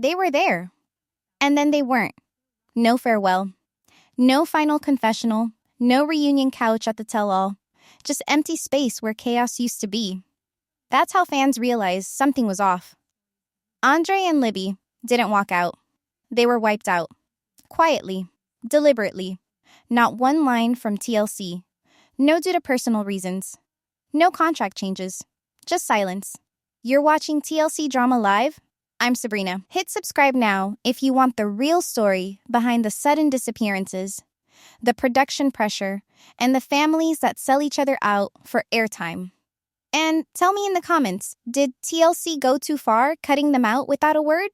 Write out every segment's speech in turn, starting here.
They were there. And then they weren't. No farewell. No final confessional. No reunion couch at the tell-all. Just empty space where chaos used to be. That's how fans realized something was off. Andrei and Libby didn't walk out. They were wiped out. Quietly. Deliberately. Not one line from TLC. No due to personal reasons. No contract changes. Just silence. You're watching TLC Drama Live? I'm Sabrina. Hit subscribe now if you want the real story behind the sudden disappearances, the production pressure, and the families that sell each other out for airtime. And tell me in the comments, did TLC go too far cutting them out without a word?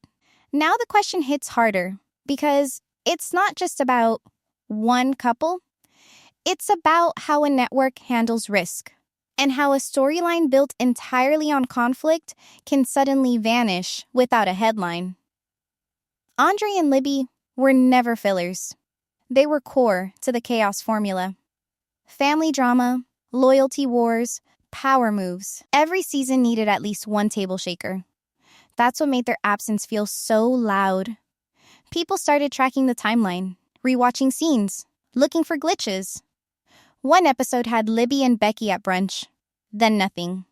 Now the question hits harder because it's not just about one couple. It's about how a network handles risk and how a storyline built entirely on conflict can suddenly vanish without a headline. Andrei and Libby were never fillers. They were core to the chaos formula. Family drama, loyalty wars, power moves. Every season needed at least one table shaker. That's what made their absence feel so loud. People started tracking the timeline, rewatching scenes, looking for glitches. One episode had Libby and Becky at brunch, then nothing.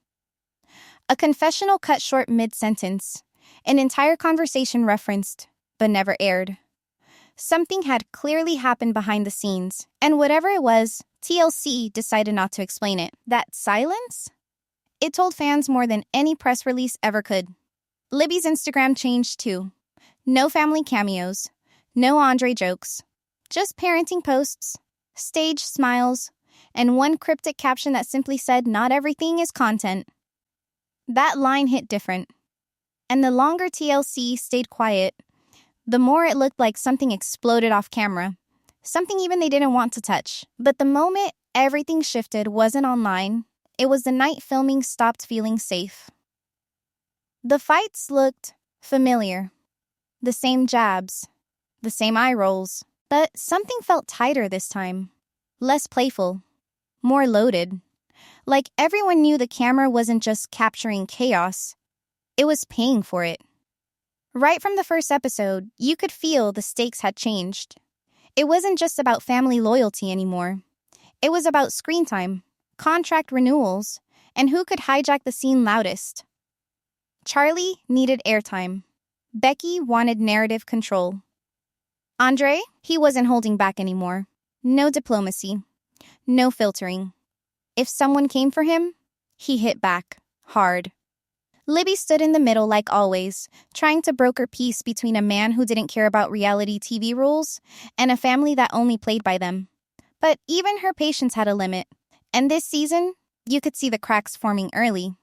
A confessional cut short mid-sentence, an entire conversation referenced, but never aired. Something had clearly happened behind the scenes, and whatever it was, TLC decided not to explain it. That silence? It told fans more than any press release ever could. Libby's Instagram changed too. No family cameos, no Andrei jokes, just parenting posts, stage smiles, and one cryptic caption that simply said, "Not everything is content." That line hit different. And the longer TLC stayed quiet, the more it looked like something exploded off camera. Something even they didn't want to touch. But the moment everything shifted wasn't online. It was the night filming stopped feeling safe. The fights looked familiar. The same jabs. The same eye rolls. But something felt tighter this time. Less playful. More loaded. Like everyone knew the camera wasn't just capturing chaos. It was paying for it. Right from the first episode, you could feel the stakes had changed. It wasn't just about family loyalty anymore. It was about screen time, contract renewals, and who could hijack the scene loudest. Charlie needed airtime. Becky wanted narrative control. Andrei, he wasn't holding back anymore. No diplomacy. No filtering. If someone came for him, he hit back, hard. Libby stood in the middle like always, trying to broker peace between a man who didn't care about reality TV rules and a family that only played by them. But even her patience had a limit. And this season, you could see the cracks forming early.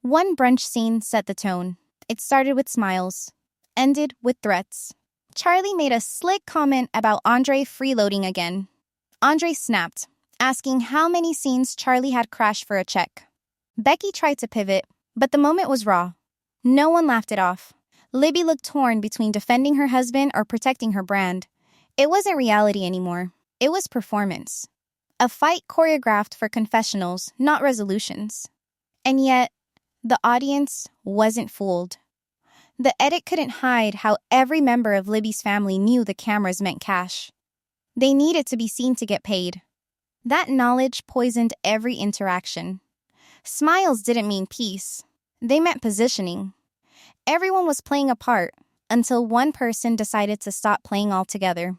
One brunch scene set the tone. It started with smiles, ended with threats. Charlie made a slick comment about Andrei freeloading again. Andrei snapped, asking how many scenes Charlie had crashed for a check. Becky tried to pivot, but the moment was raw. No one laughed it off. Libby looked torn between defending her husband or protecting her brand. It wasn't reality anymore. It was performance. A fight choreographed for confessionals, not resolutions. And yet, the audience wasn't fooled. The edit couldn't hide how every member of Libby's family knew the cameras meant cash. They needed to be seen to get paid. That knowledge poisoned every interaction. Smiles didn't mean peace. They meant positioning. Everyone was playing a part until one person decided to stop playing altogether.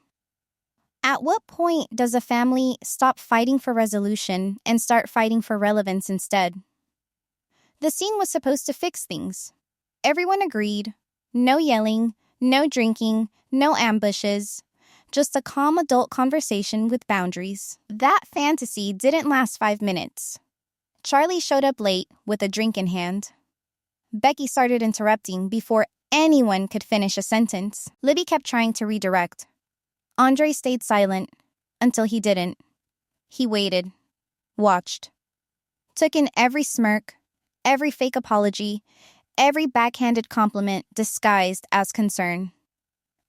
At what point does a family stop fighting for resolution and start fighting for relevance instead? The scene was supposed to fix things. Everyone agreed. No yelling, no drinking, no ambushes. Just a calm adult conversation with boundaries. That fantasy didn't last 5 minutes. Charlie showed up late with a drink in hand. Becky started interrupting before anyone could finish a sentence. Libby kept trying to redirect. Andrei stayed silent until he didn't. He waited, watched, took in every smirk, every fake apology, every backhanded compliment disguised as concern.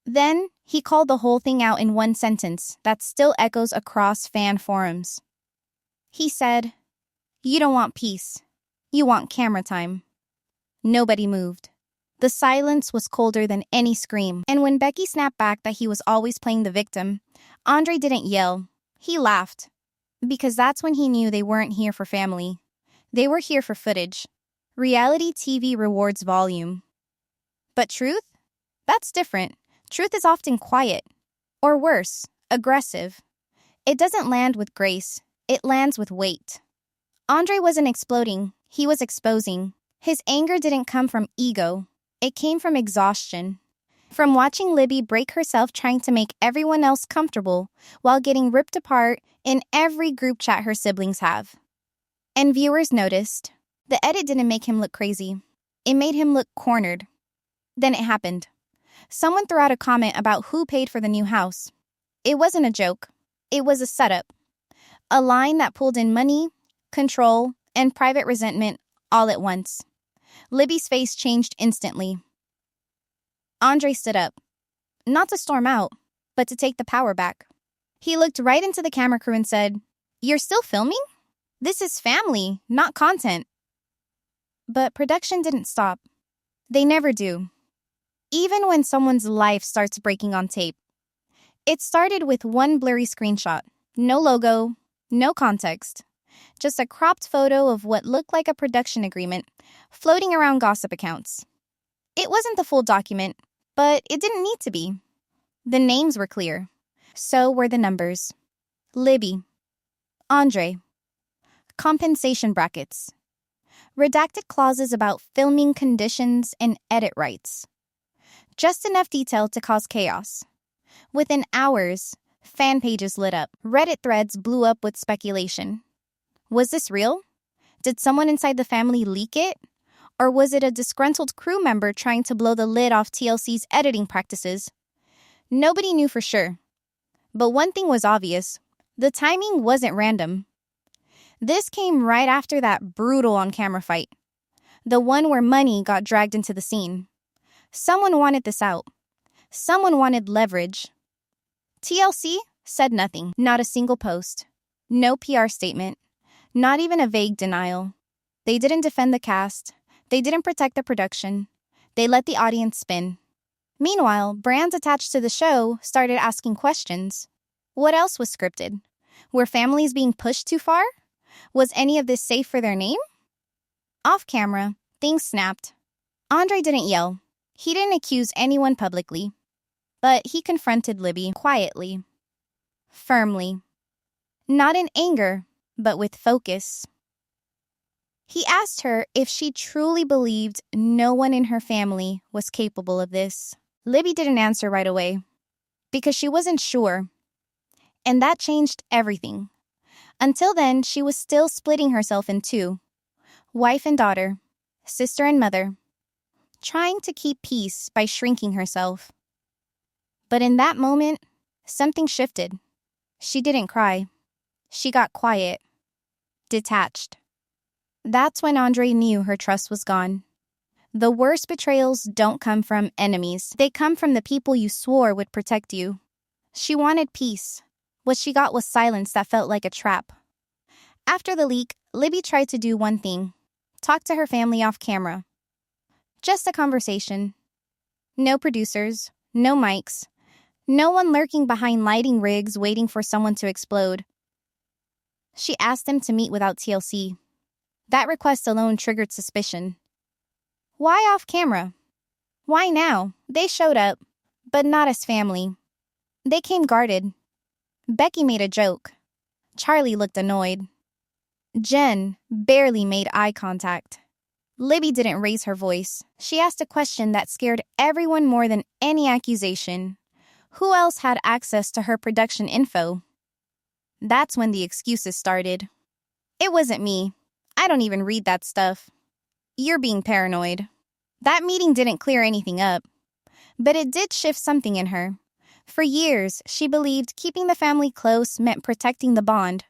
Then he called the whole thing out in one sentence that still echoes across fan forums. He said, "You don't want peace. You want camera time." Nobody moved. The silence was colder than any scream. And when Becky snapped back that he was always playing the victim, Andrei didn't yell. He laughed. Because that's when he knew they weren't here for family. They were here for footage. Reality TV rewards volume. But truth? That's different. Truth is often quiet. Or worse, aggressive. It doesn't land with grace. It lands with weight. Andrei wasn't exploding. He was exposing. His anger didn't come from ego. It came from exhaustion. From watching Libby break herself trying to make everyone else comfortable while getting ripped apart in every group chat her siblings have. And viewers noticed. The edit didn't make him look crazy. It made him look cornered. Then it happened. Someone threw out a comment about who paid for the new house. It wasn't a joke. It was a setup. A line that pulled in money, control, and private resentment all at once. Libby's face changed instantly. Andrei stood up. Not to storm out, but to take the power back. He looked right into the camera crew and said, "You're still filming? This is family, not content." But production didn't stop. They never do. Even when someone's life starts breaking on tape. It started with one blurry screenshot. No logo, no context. Just a cropped photo of what looked like a production agreement floating around gossip accounts. It wasn't the full document, but it didn't need to be. The names were clear. So were the numbers. Libby. Andrei. Compensation brackets. Redacted clauses about filming conditions and edit rights. Just enough detail to cause chaos. Within hours, fan pages lit up. Reddit threads blew up with speculation. Was this real? Did someone inside the family leak it? Or was it a disgruntled crew member trying to blow the lid off TLC's editing practices? Nobody knew for sure. But one thing was obvious. The timing wasn't random. This came right after that brutal on-camera fight. The one where money got dragged into the scene. Someone wanted this out. Someone wanted leverage. TLC said nothing. Not a single post. No PR statement. Not even a vague denial. They didn't defend the cast. They didn't protect the production. They let the audience spin. Meanwhile, brands attached to the show started asking questions. What else was scripted? Were families being pushed too far? Was any of this safe for their name? Off camera, things snapped. Andrei didn't yell. He didn't accuse anyone publicly. But he confronted Libby quietly. Firmly. Not in anger, but with focus. He asked her if she truly believed no one in her family was capable of this. Libby didn't answer right away, because she wasn't sure. And that changed everything. Until then, she was still splitting herself in two. Wife and daughter, sister and mother. Trying to keep peace by shrinking herself. But in that moment, something shifted. She didn't cry. She got quiet. Detached. That's when Andrei knew her trust was gone. The worst betrayals don't come from enemies. They come from the people you swore would protect you. She wanted peace. What she got was silence that felt like a trap. After the leak, Libby tried to do one thing. Talk to her family off camera. Just a conversation. No producers, no mics, no one lurking behind lighting rigs waiting for someone to explode. She asked them to meet without TLC. That request alone triggered suspicion. Why off camera? Why now? They showed up, but not as family. They came guarded. Becky made a joke. Charlie looked annoyed. Jen barely made eye contact. Libby didn't raise her voice. She asked a question that scared everyone more than any accusation. Who else had access to her production info? That's when the excuses started. It wasn't me. I don't even read that stuff. You're being paranoid. That meeting didn't clear anything up. But it did shift something in her. For years, she believed keeping the family close meant protecting the bond.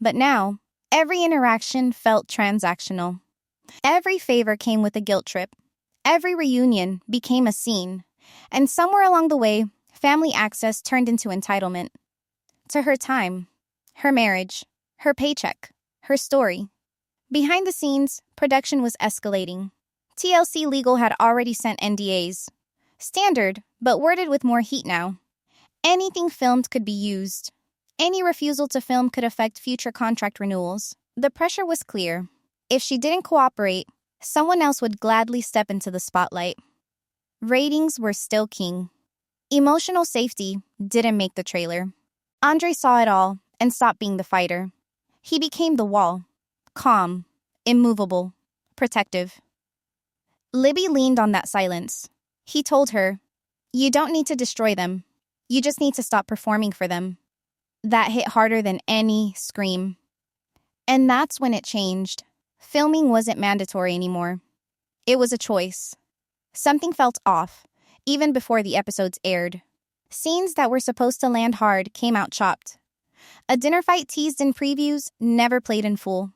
But now, every interaction felt transactional. Every favor came with a guilt trip. Every reunion became a scene. And somewhere along the way, family access turned into entitlement. To her time, her marriage, her paycheck, her story. Behind the scenes, production was escalating. TLC Legal had already sent NDAs. Standard, but worded with more heat now. Anything filmed could be used. Any refusal to film could affect future contract renewals. The pressure was clear. If she didn't cooperate, someone else would gladly step into the spotlight. Ratings were still king. Emotional safety didn't make the trailer. Andrei saw it all and stopped being the fighter. He became the wall. Calm, immovable, protective. Libby leaned on that silence. He told her, "You don't need to destroy them. You just need to stop performing for them." That hit harder than any scream. And that's when it changed. Filming wasn't mandatory anymore. It was a choice. Something felt off, even before the episodes aired. Scenes that were supposed to land hard came out chopped. A dinner fight teased in previews never played in full.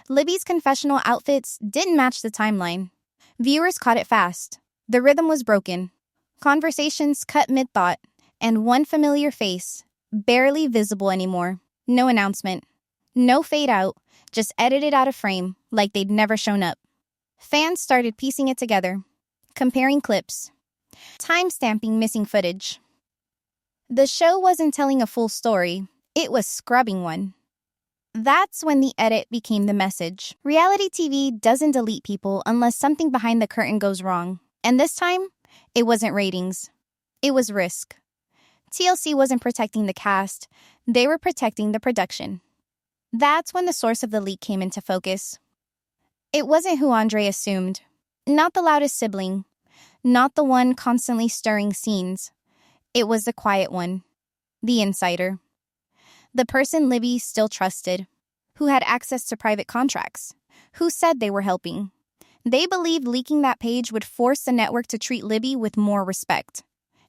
Libby's confessional outfits didn't match the timeline. Viewers caught it fast. The rhythm was broken. Conversations cut mid-thought, and one familiar face, barely visible anymore. No announcement. No fade out, just edited out of frame like they'd never shown up. Fans started piecing it together, comparing clips, time-stamping missing footage. The show wasn't telling a full story, it was scrubbing one. That's when the edit became the message. Reality TV doesn't delete people unless something behind the curtain goes wrong. And this time, it wasn't ratings. It was risk. TLC wasn't protecting the cast, they were protecting the production. That's when the source of the leak came into focus. It wasn't who Andrei assumed. Not the loudest sibling. Not the one constantly stirring scenes. It was the quiet one. The insider. The person Libby still trusted. Who had access to private contracts. Who said they were helping. They believed leaking that page would force the network to treat Libby with more respect.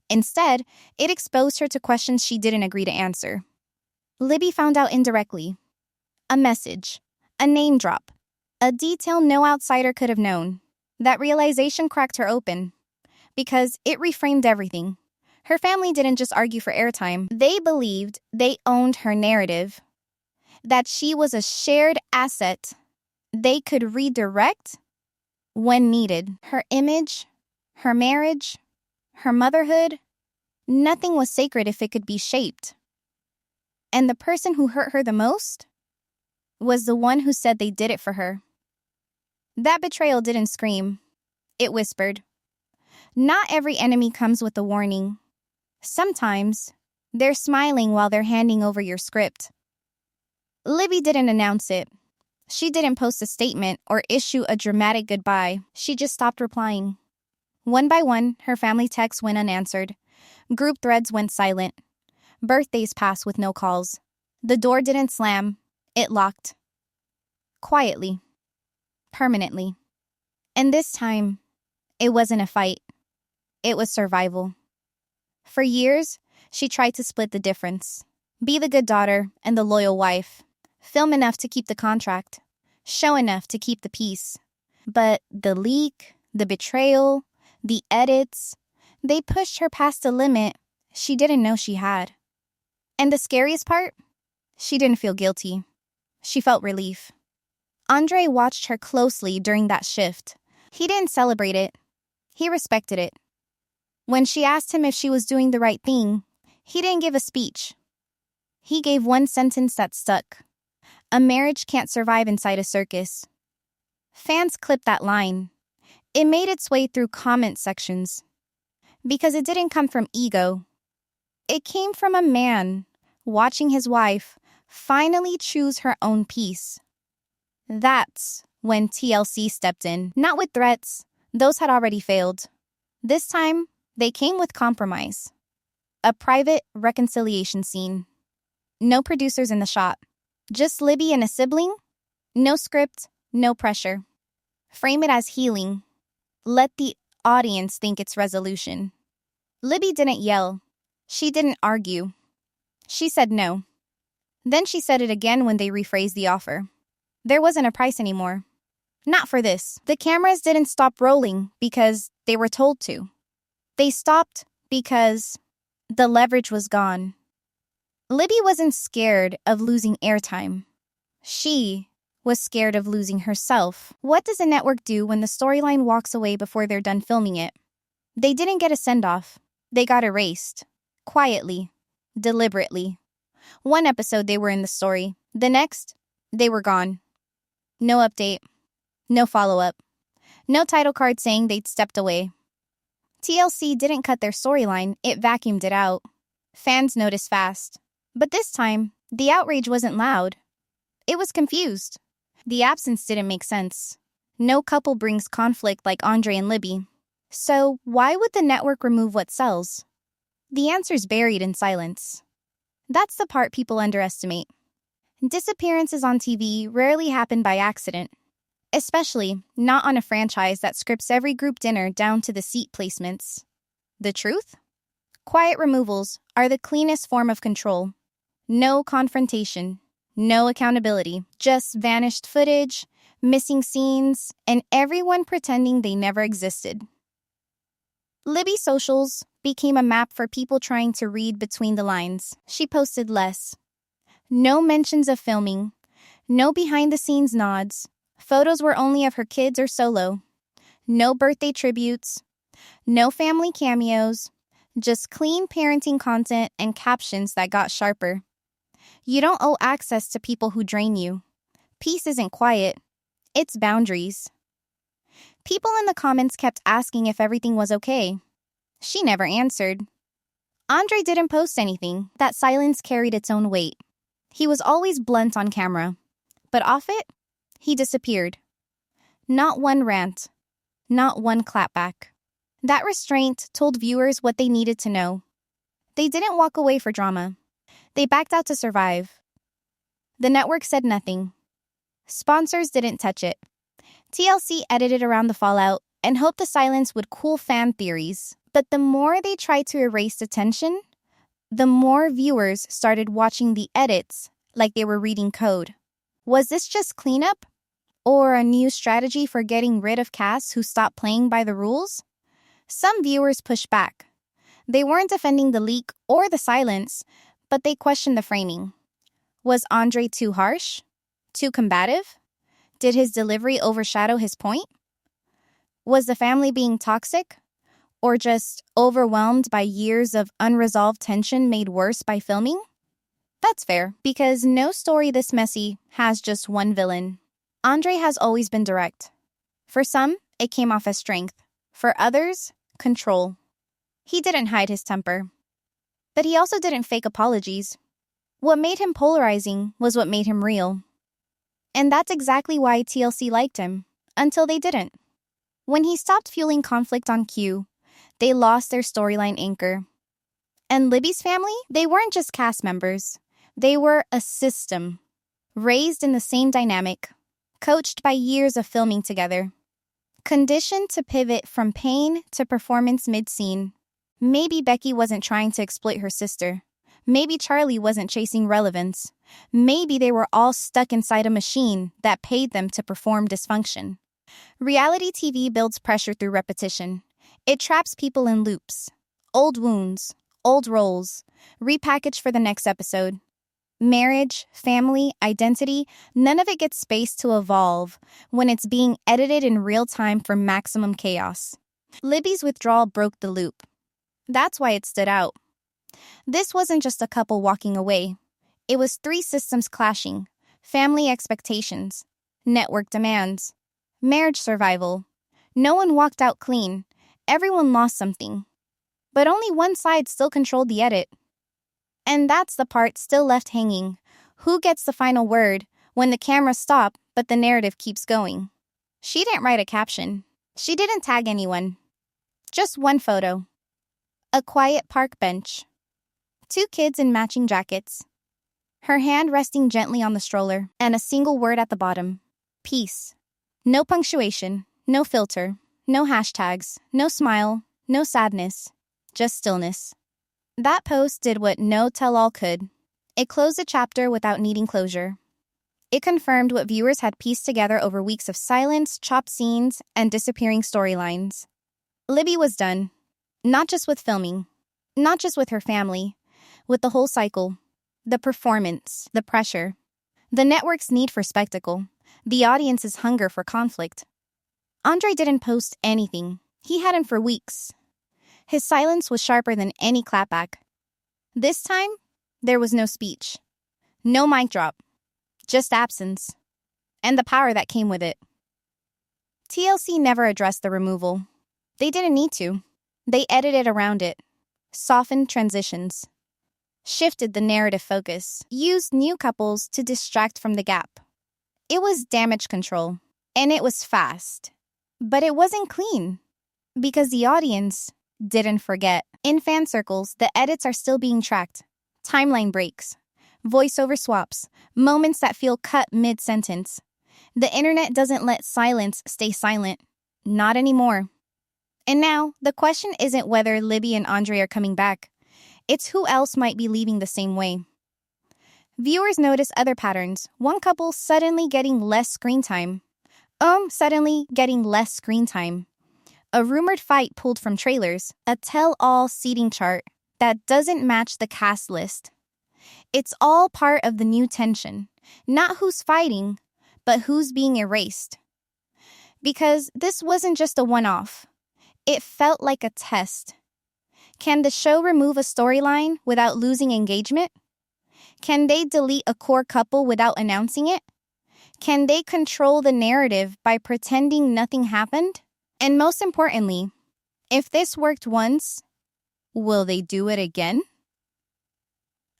Instead, it exposed her to questions she didn't agree to answer. Libby found out indirectly. A message. A name drop. A detail no outsider could have known. That realization cracked her open. Because it reframed everything. Her family didn't just argue for airtime. They believed they owned her narrative. That she was a shared asset they could redirect when needed. Her image, her marriage, her motherhood, nothing was sacred if it could be shaped. And the person who hurt her the most was the one who said they did it for her. That betrayal didn't scream. It whispered. Not every enemy comes with a warning. Sometimes, they're smiling while they're handing over your script. Libby didn't announce it. She didn't post a statement or issue a dramatic goodbye. She just stopped replying. One by one, her family texts went unanswered. Group threads went silent. Birthdays passed with no calls. The door didn't slam. It locked. Quietly. Permanently. And this time, it wasn't a fight. It was survival. For years, she tried to split the difference. Be the good daughter and the loyal wife. Film enough to keep the contract. Show enough to keep the peace. But the leak, the betrayal, the edits, they pushed her past a limit she didn't know she had. And the scariest part? She didn't feel guilty. She felt relief. Andrei watched her closely during that shift. He didn't celebrate it. He respected it. When she asked him if she was doing the right thing, he didn't give a speech. He gave one sentence that stuck. A marriage can't survive inside a circus. Fans clipped that line. It made its way through comment sections. Because it didn't come from ego. It came from a man watching his wife finally choose her own peace. That's when TLC stepped in. Not with threats. Those had already failed. This time, they came with compromise. A private reconciliation scene. No producers in the shot. Just Libby and a sibling. No script, no pressure. Frame it as healing. Let the audience think it's resolution. Libby didn't yell. She didn't argue. She said no. Then she said it again when they rephrased the offer. There wasn't a price anymore. Not for this. The cameras didn't stop rolling because they were told to. They stopped because the leverage was gone. Libby wasn't scared of losing airtime. She was scared of losing herself. What does a network do when the storyline walks away before they're done filming it? They didn't get a send-off. They got erased. Quietly. Deliberately. One episode they were in the story. The next, they were gone. No update. No follow-up. No title card saying they'd stepped away. TLC didn't cut their storyline, it vacuumed it out. Fans noticed fast. But this time, the outrage wasn't loud. It was confused. The absence didn't make sense. No couple brings conflict like Andrei and Libby. So why would the network remove what sells? The answer's buried in silence. That's the part people underestimate. Disappearances on TV rarely happen by accident. Especially not on a franchise that scripts every group dinner down to the seat placements. The truth? Quiet removals are the cleanest form of control. No confrontation, no accountability, just vanished footage, missing scenes, and everyone pretending they never existed. Libby's socials became a map for people trying to read between the lines. She posted less. No mentions of filming, no behind-the-scenes nods. Photos were only of her kids or solo. No birthday tributes, no family cameos, just clean parenting content and captions that got sharper. You don't owe access to people who drain you. Peace isn't quiet, it's boundaries. People in the comments kept asking if everything was okay. She never answered. Andrei didn't post anything. That silence carried its own weight. He was always blunt on camera. But off it, he disappeared. Not one rant. Not one clapback. That restraint told viewers what they needed to know. They didn't walk away for drama. They backed out to survive. The network said nothing. Sponsors didn't touch it. TLC edited around the fallout and hoped the silence would cool fan theories. But the more they tried to erase the tension, the more viewers started watching the edits like they were reading code. Was this just cleanup? Or a new strategy for getting rid of casts who stopped playing by the rules? Some viewers pushed back. They weren't defending the leak or the silence, but they questioned the framing. Was Andrei too harsh? Too combative? Did his delivery overshadow his point? Was the family being toxic? Or just overwhelmed by years of unresolved tension made worse by filming? That's fair, because no story this messy has just one villain. Andrei has always been direct. For some, it came off as strength. For others, control. He didn't hide his temper. But he also didn't fake apologies. What made him polarizing was what made him real. And that's exactly why TLC liked him, until they didn't. When he stopped fueling conflict on cue, they lost their storyline anchor. And Libby's family, they weren't just cast members. They were a system, raised in the same dynamic, coached by years of filming together, conditioned to pivot from pain to performance mid-scene. Maybe Becky wasn't trying to exploit her sister. Maybe Charlie wasn't chasing relevance. Maybe they were all stuck inside a machine that paid them to perform dysfunction. Reality TV builds pressure through repetition. It traps people in loops. Old wounds, old roles, repackaged for the next episode. Marriage, family, identity, none of it gets space to evolve when it's being edited in real time for maximum chaos. Libby's withdrawal broke the loop. That's why it stood out. This wasn't just a couple walking away. It was three systems clashing: family expectations, network demands, marriage survival. No one walked out clean. Everyone lost something. But only one side still controlled the edit. And that's the part still left hanging. Who gets the final word when the cameras stop but the narrative keeps going? She didn't write a caption. She didn't tag anyone. Just one photo. A quiet park bench. 2 kids in matching jackets. Her hand resting gently on the stroller, and a single word at the bottom. Peace. No punctuation, no filter, no hashtags, no smile, no sadness, just stillness. That post did what no tell-all could. It closed a chapter without needing closure. It confirmed what viewers had pieced together over weeks of silence, chopped scenes, and disappearing storylines. Libby was done. Not just with filming. Not just with her family. With the whole cycle. The performance. The pressure. The network's need for spectacle. the audience's hunger for conflict. Andrei didn't post anything. He hadn't for weeks. His silence was sharper than any clapback. This time, there was no speech. No mic drop. Just absence. And the power that came with it. TLC never addressed the removal. They didn't need to. They edited around it. Softened transitions. Shifted the narrative focus. Used new couples to distract from the gap. It was damage control. And it was fast. But it wasn't clean. Because the audience didn't forget. In fan circles, the edits are still being tracked. Timeline breaks. Voiceover swaps. Moments that feel cut mid-sentence. The internet doesn't let silence stay silent. Not anymore. And now, the question isn't whether Libby and Andrei are coming back. It's who else might be leaving the same way. Viewers notice other patterns. One couple suddenly getting less screen time. Suddenly getting less screen time. A rumored fight pulled from trailers. A tell-all seating chart that doesn't match the cast list. It's all part of the new tension. Not who's fighting, but who's being erased. Because this wasn't just a one-off. It felt like a test. Can the show remove a storyline without losing engagement? Can they delete a core couple without announcing it? Can they control the narrative by pretending nothing happened? And most importantly, if this worked once, will they do it again?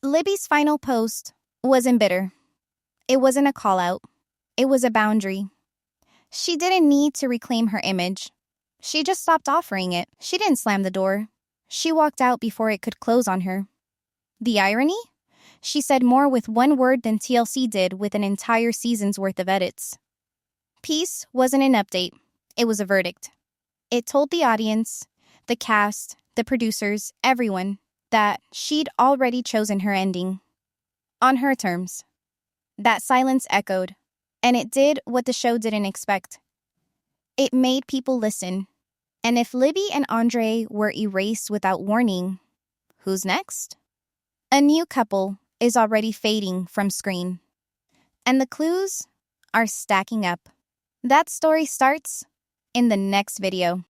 Libby's final post wasn't bitter. It wasn't a call-out. It was a boundary. She didn't need to reclaim her image. She just stopped offering it. She didn't slam the door. She walked out before it could close on her. The irony? She said more with one word than TLC did with an entire season's worth of edits. Peace wasn't an update. It was a verdict. It told the audience, the cast, the producers, everyone, that she'd already chosen her ending. On her terms. That silence echoed, and it did what the show didn't expect. It made people listen. And if Libby and Andrei were erased without warning, who's next? A new couple is already fading from screen. And the clues are stacking up. That story starts in the next video.